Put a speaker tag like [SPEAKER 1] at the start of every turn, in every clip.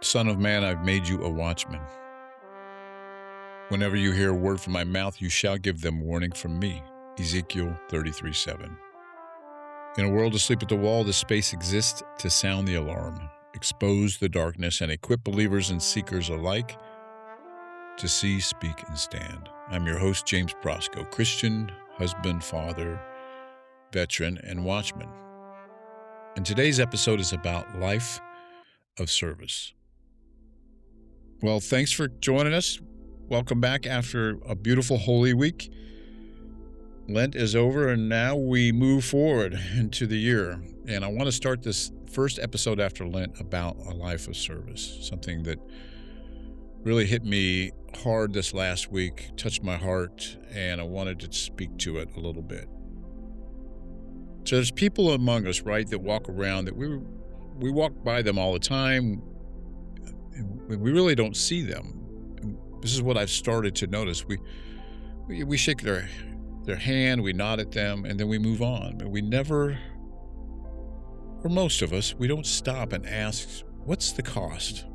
[SPEAKER 1] Son of man, I've made you a watchman. Whenever you hear a word from my mouth, you shall give them warning from me. Ezekiel 33:7. In a world asleep at the wall, this space exists to sound the alarm, expose the darkness, and equip believers and seekers alike to see, speak, and stand. I'm your host, James Brosco, Christian, husband, father, veteran, and watchman. And today's episode is about life of service. Well, thanks for joining us. Welcome back after a beautiful Holy Week. Lent is over, and now we move forward into the year. And I want to start this first episode after Lent about a life of service, something that really hit me hard this last week, touched my heart, and I wanted to speak to it a little bit. So there's people among us, right, that walk around that we walk by them all the time, and we really don't see them. And this is what I've started to notice. We shake their hand, we nod at them, and then we move on. But we never, or most of us, we don't stop and ask, what's the cost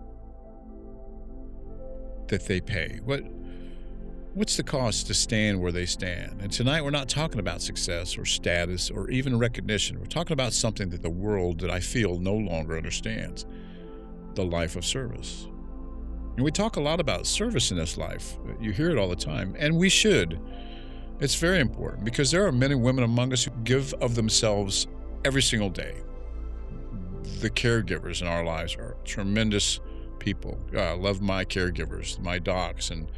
[SPEAKER 1] that they pay? What's the cost to stand where they stand? And tonight we're not talking about success or status or even recognition. We're talking about something that the world, that I feel, no longer understands: the life of service. And we talk a lot about service in this life. You hear it all the time, and we should. It's very important because there are men and women among us who give of themselves every single day. The caregivers in our lives are tremendous people. I love my caregivers, my docs, and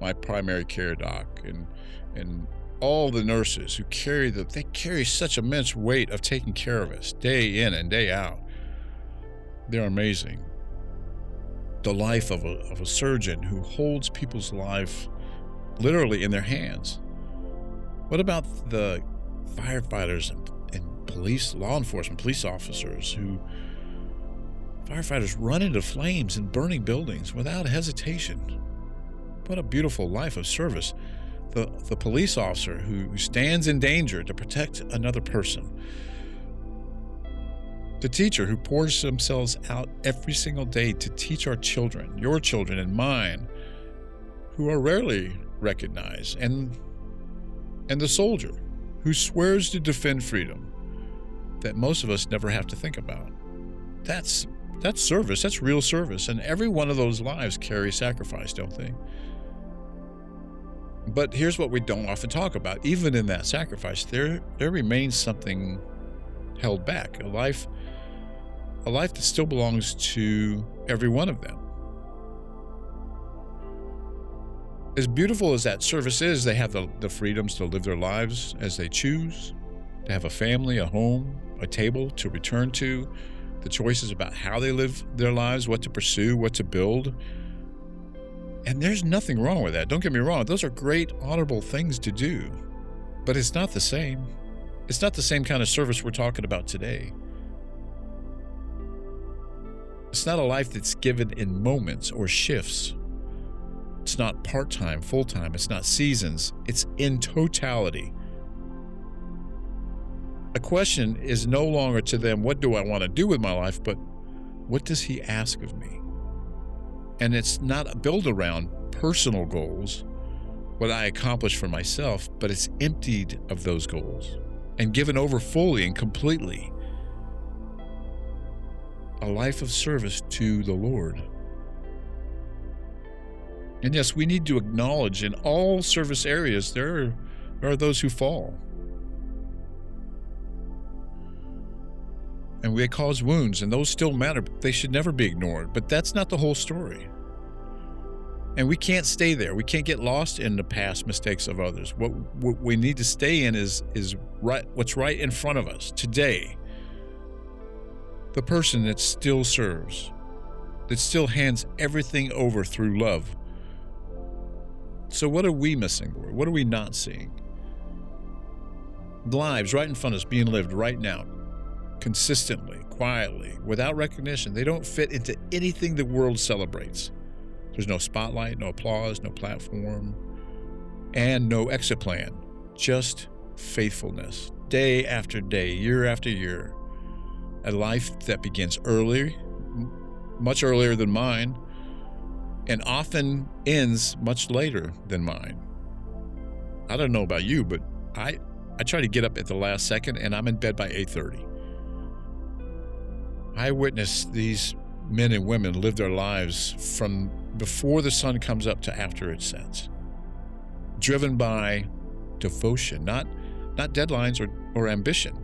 [SPEAKER 1] my primary care doc, and all the nurses who they carry such immense weight of taking care of us day in and day out. They're amazing. The life of a surgeon who holds people's life literally in their hands. What about the firefighters and police, law enforcement, police officers firefighters run into flames in burning buildings without hesitation? What a beautiful life of service. The police officer who stands in danger to protect another person. The teacher who pours themselves out every single day to teach our children, your children and mine, who are rarely recognized. And the soldier who swears to defend freedom that most of us never have to think about. That's service. That's real service. And every one of those lives carry sacrifice, don't they? But here's what we don't often talk about. Even in that sacrifice, there remains something held back, a life that still belongs to every one of them. As beautiful as that service is, they have the freedoms to live their lives as they choose, to have a family, a home, a table to return to, the choices about how they live their lives, what to pursue, what to build. And there's nothing wrong with that. Don't get me wrong. Those are great, honorable things to do. But it's not the same. It's not the same kind of service we're talking about today. It's not a life that's given in moments or shifts. It's not part-time, full-time. It's not seasons. It's in totality. A question is no longer to them, what do I want to do with my life, but what does he ask of me? And it's not built around personal goals, what I accomplish for myself, but it's emptied of those goals and given over fully and completely. A life of service to the Lord. And yes, we need to acknowledge in all service areas there are those who fall. And we cause wounds, and those still matter. They should never be ignored. But that's not the whole story. And we can't stay there. We can't get lost in the past mistakes of others. What we need to stay in is right, what's right in front of us today. The person that still serves, that still hands everything over through love. So what are we missing? What are we not seeing? Lives right in front of us being lived right now, consistently, quietly, without recognition. They don't fit into anything the world celebrates. There's no spotlight, no applause, no platform, and no exit plan. Just faithfulness, day after day, year after year. A life that begins early much earlier than mine, and often ends much later than mine. I don't know about you, but I try to get up at the last second, and I'm in bed by 8:30. I witnessed these men and women live their lives from before the sun comes up to after it sets, driven by devotion, not deadlines or ambition.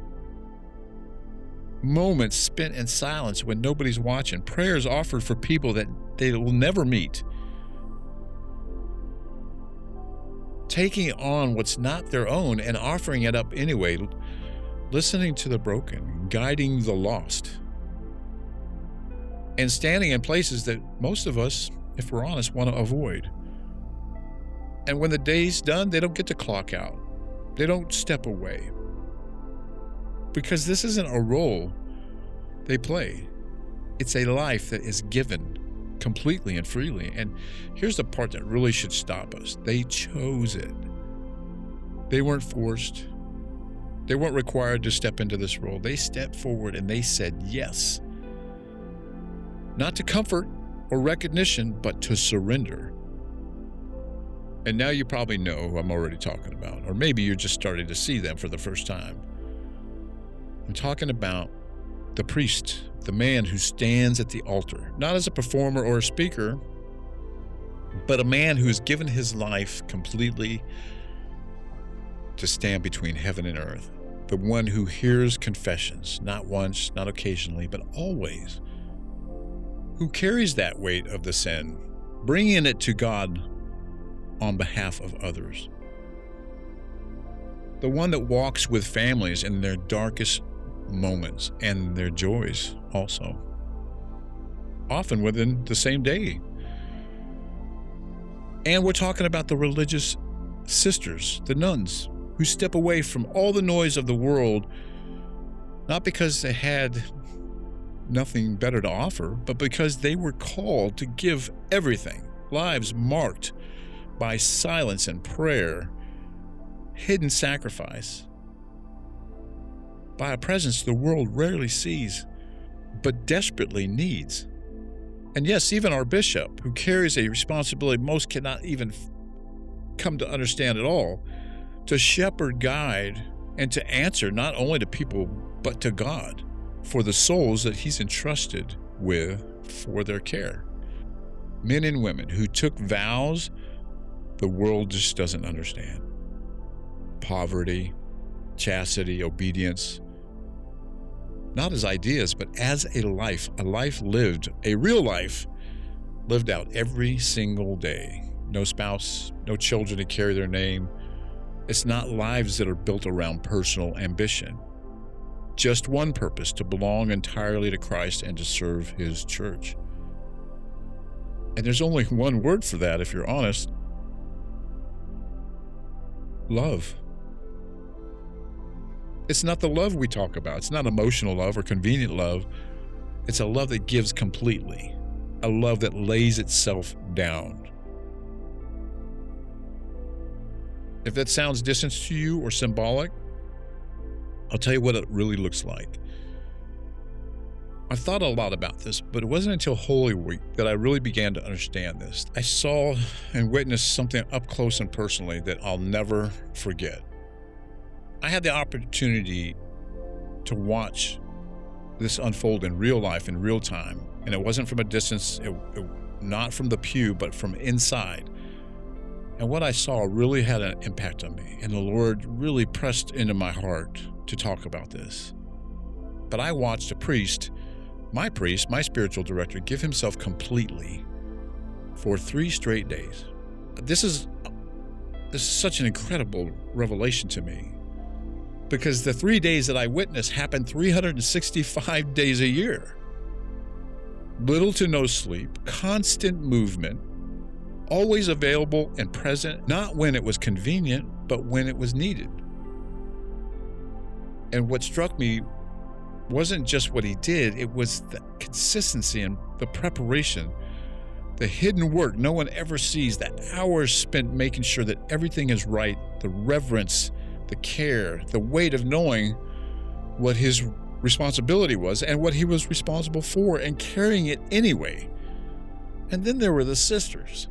[SPEAKER 1] Moments spent in silence when nobody's watching, prayers offered for people that they will never meet, taking on what's not their own and offering it up anyway, listening to the broken, guiding the lost, and standing in places that most of us, if we're honest, want to avoid. And when the day's done, they don't get to clock out. They don't step away. Because this isn't a role they play. It's a life that is given completely and freely. And here's the part that really should stop us. They chose it. They weren't forced. They weren't required to step into this role. They stepped forward and they said yes. Not to comfort or recognition, but to surrender. And now you probably know who I'm already talking about, or maybe you're just starting to see them for the first time. I'm talking about the priest, the man who stands at the altar, not as a performer or a speaker, but a man who has given his life completely to stand between heaven and earth. The one who hears confessions, not once, not occasionally, but always. Who carries that weight of the sin, bringing it to God on behalf of others. The one that walks with families in their darkest moments and their joys also, often within the same day. And we're talking about the religious sisters, the nuns, who step away from all the noise of the world, not because they had nothing better to offer, but because they were called to give everything, lives marked by silence and prayer, hidden sacrifice, by a presence the world rarely sees, but desperately needs. And yes, even our bishop, who carries a responsibility most cannot even come to understand at all, to shepherd, guide, and to answer not only to people, but to God for the souls that he's entrusted with for their care. Men and women who took vows the world just doesn't understand. Poverty, chastity, obedience, not as ideas, but as a life lived, a real life lived out every single day. No spouse, no children to carry their name. It's not lives that are built around personal ambition. Just one purpose, to belong entirely to Christ and to serve his church. And there's only one word for that, if you're honest. Love. It's not the love we talk about. It's not emotional love or convenient love. It's a love that gives completely, a love that lays itself down. If that sounds distant to you or symbolic, I'll tell you what it really looks like. I thought a lot about this, but it wasn't until Holy Week that I really began to understand this. I saw and witnessed something up close and personally that I'll never forget. I had the opportunity to watch this unfold in real life, in real time. And it wasn't from a distance, not from the pew, but from inside. And what I saw really had an impact on me. And the Lord really pressed into my heart to talk about this. But I watched a priest, my spiritual director, give himself completely for 3 straight days. This is such an incredible revelation to me, because the 3 days that I witnessed happened 365 days a year. Little to no sleep, constant movement, always available and present, not when it was convenient, but when it was needed. And what struck me wasn't just what he did, it was the consistency and the preparation, the hidden work no one ever sees, the hours spent making sure that everything is right, the reverence, the care, the weight of knowing what his responsibility was and what he was responsible for, and carrying it anyway. And then there were the sisters.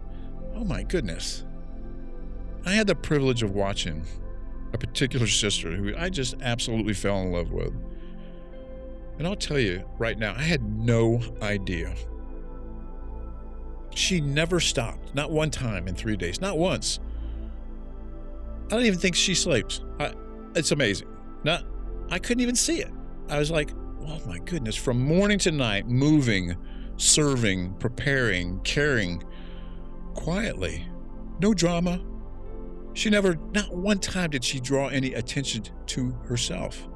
[SPEAKER 1] Oh my goodness. I had the privilege of watching a particular sister who I just absolutely fell in love with. And I'll tell you right now, I had no idea. She never stopped, not one time in 3 days, not once. I don't even think she sleeps. It's amazing. I couldn't even see it. I was like, oh my goodness, from morning to night, moving, serving, preparing, caring, quietly. No drama. She never, not one time did she draw any attention to herself.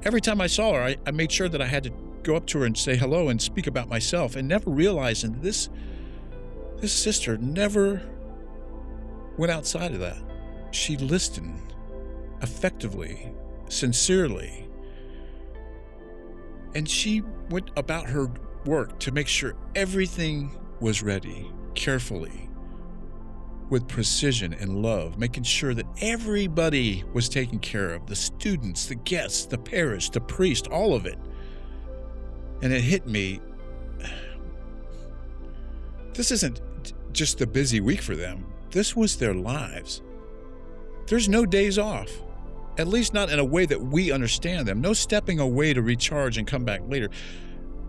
[SPEAKER 1] Every time I saw her, I made sure that I had to go up to her and say hello and speak about myself, and never realizing this sister never went outside of that. She listened effectively, sincerely, and she went about her work to make sure everything was ready, carefully, with precision and love, making sure that everybody was taken care of, the students, the guests, the parish, the priest, all of it. And it hit me, this isn't just a busy week for them. This was their lives. There's no days off, at least not in a way that we understand them. No stepping away to recharge and come back later.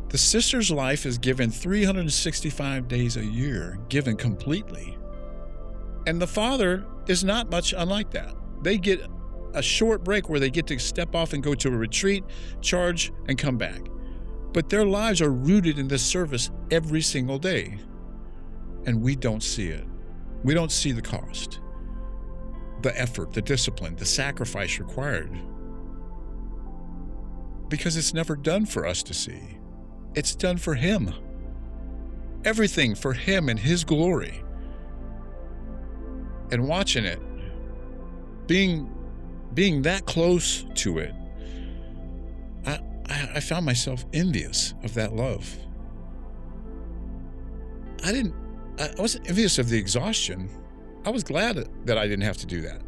[SPEAKER 1] The sister's life is given 365 days a year, given completely. And the father is not much unlike that. They get a short break where they get to step off and go to a retreat, charge, and come back. But their lives are rooted in this service every single day. And we don't see it. We don't see the cost, the effort, the discipline, the sacrifice required. Because it's never done for us to see. It's done for Him. Everything for Him and His glory. And watching it, being that close to it, I found myself envious of that love. I wasn't envious of the exhaustion. I was glad that I didn't have to do that.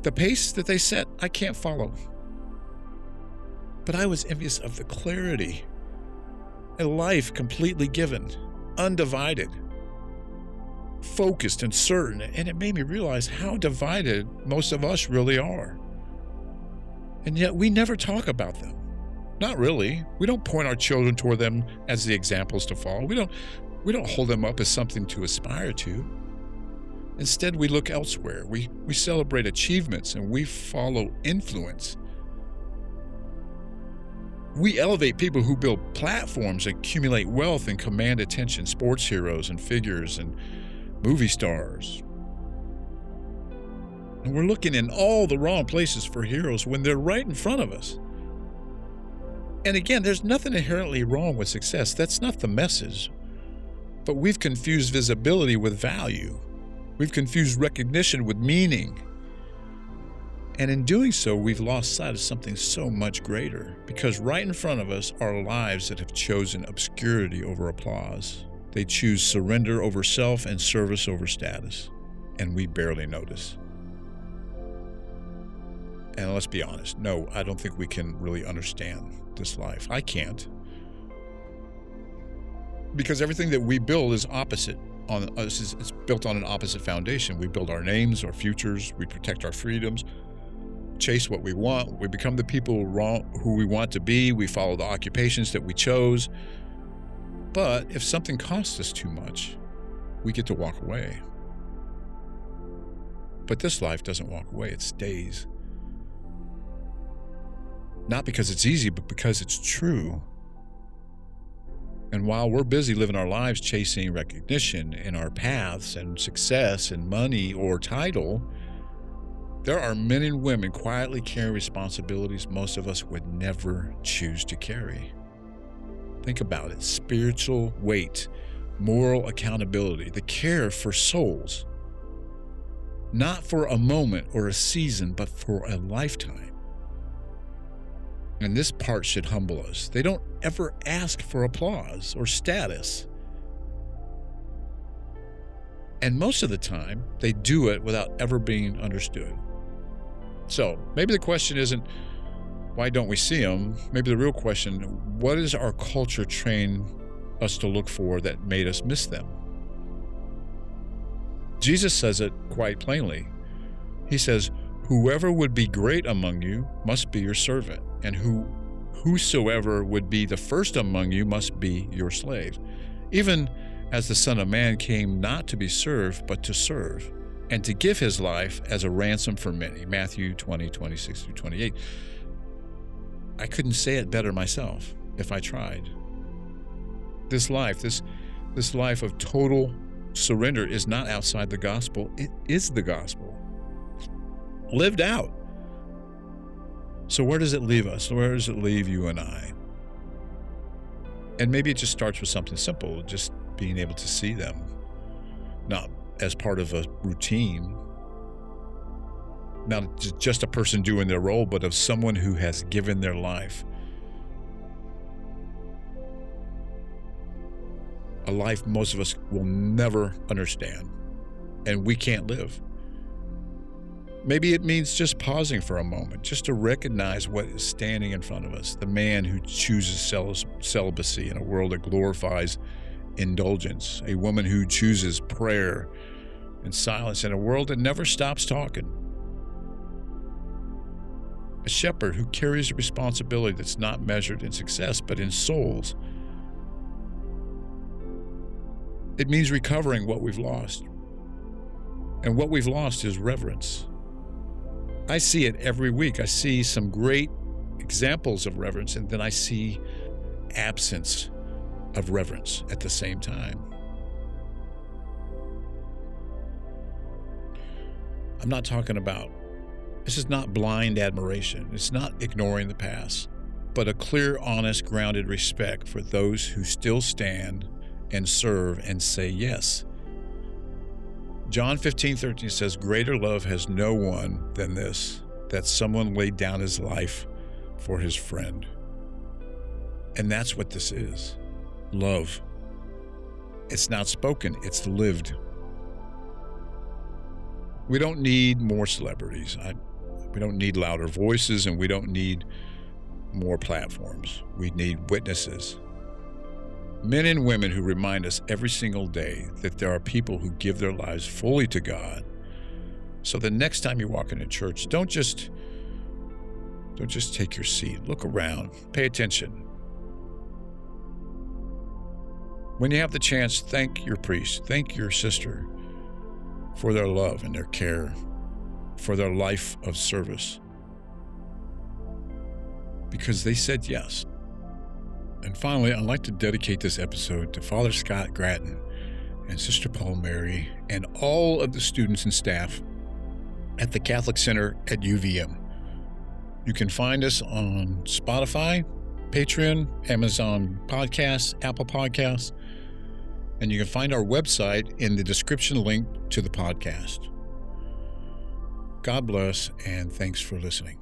[SPEAKER 1] The pace that they set, I can't follow. But I was envious of the clarity, a life completely given, undivided, focused and certain, and it made me realize how divided most of us really are. And yet we never talk about them. Not really. We don't point our children toward them as the examples to follow. We don't hold them up as something to aspire to. Instead, we look elsewhere. We celebrate achievements and we follow influence. We elevate people who build platforms, accumulate wealth, and command attention, sports heroes and figures and movie stars. And we're looking in all the wrong places for heroes when they're right in front of us. And again, there's nothing inherently wrong with success. That's not the message. But we've confused visibility with value. We've confused recognition with meaning. And in doing so, we've lost sight of something so much greater, because right in front of us are lives that have chosen obscurity over applause. They choose surrender over self and service over status, and we barely notice. And let's be honest, no, I don't think we can really understand this life. I can't. Because everything that we build is opposite. It's built on an opposite foundation. We build our names, our futures, we protect our freedoms, chase what we want, we become the people who we want to be, we follow the occupations that we chose. But if something costs us too much, we get to walk away. But this life doesn't walk away, it stays. Not because it's easy, but because it's true. And while we're busy living our lives chasing recognition in our paths and success and money or title, there are men and women quietly carrying responsibilities most of us would never choose to carry. Think about it. Spiritual weight, moral accountability, the care for souls. Not for a moment or a season, but for a lifetime. And this part should humble us. They don't ever ask for applause or status. And most of the time, they do it without ever being understood. So maybe the question isn't, Why don't we see them? Maybe the real question, what does our culture train us to look for that made us miss them? Jesus says it quite plainly. He says, whoever would be great among you must be your servant, and whosoever would be the first among you must be your slave. Even as the Son of Man came not to be served, but to serve, and to give his life as a ransom for many. Matthew 20:26-28. I couldn't say it better myself if I tried. This life of total surrender is not outside the gospel. It is the gospel, lived out. So where does it leave us? Where does it leave you and I? And maybe it just starts with something simple, just being able to see them, not as part of a routine, not just a person doing their role, but of someone who has given their life. A life most of us will never understand, and we can't live. Maybe it means just pausing for a moment, just to recognize what is standing in front of us, the man who chooses celibacy in a world that glorifies indulgence, a woman who chooses prayer and silence in a world that never stops talking, a shepherd who carries a responsibility that's not measured in success but in souls. It means recovering what we've lost, and what we've lost is reverence. I see it every week. I see some great examples of reverence, and then I see absence of reverence at the same time. I'm not talking about, this is not blind admiration. It's not ignoring the past, but a clear, honest, grounded respect for those who still stand and serve and say yes. John 15:13 says, greater love has no one than this, that someone laid down his life for his friend. And that's what this is. Love. It's not spoken, it's lived. We don't need more celebrities. We don't need louder voices, and we don't need more platforms. We need witnesses. Men and women who remind us every single day that there are people who give their lives fully to God. So the next time you walk into church, don't just take your seat. Look around. Pay attention. When you have the chance, thank your priest, thank your sister for their love and their care, for their life of service, because they said yes. And finally, I'd like to dedicate this episode to Father Scott Gratton and Sister Paul Mary and all of the students and staff at the Catholic Center at UVM. You can find us on Spotify, Patreon, Amazon Podcasts, Apple Podcasts, and you can find our website in the description link to the podcast. God bless, and thanks for listening.